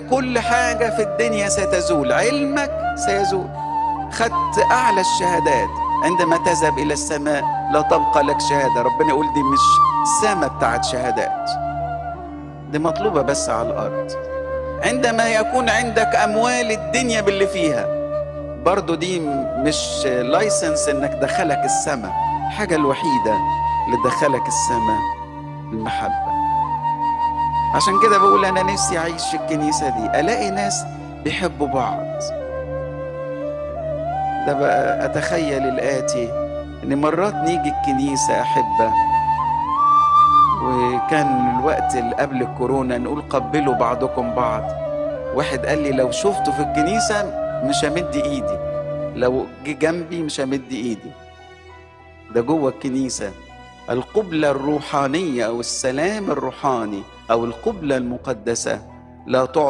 كل حاجة في الدنيا ستزول، علمك سيزول. خدت أعلى الشهادات، عندما تذهب إلى السماء لا تبقى لك شهادة. ربنا يقول دي مش سماء بتاعت شهادات، دي مطلوبة بس على الأرض. عندما يكون عندك أموال الدنيا باللي فيها، برضو دي مش لايسنس إنك دخلك السماء. الحاجة الوحيدة اللي دخلك السماء المحبة. عشان كده بقول أنا نفسي أعيش في الكنيسة دي، ألاقي ناس بيحبوا بعض. ده بقى أتخيل الآتي، إن مرات نيجي الكنيسة أحبة، وكان الوقت اللي قبل الكورونا نقول قبلوا بعضكم بعض. واحد قال لي لو شفته في الكنيسة مش همد إيدي، لو جه جنبي مش همد إيدي. ده جوه الكنيسة. القبلة الروحانية أو السلام الروحاني أو القبلة المقدسة لا تعطى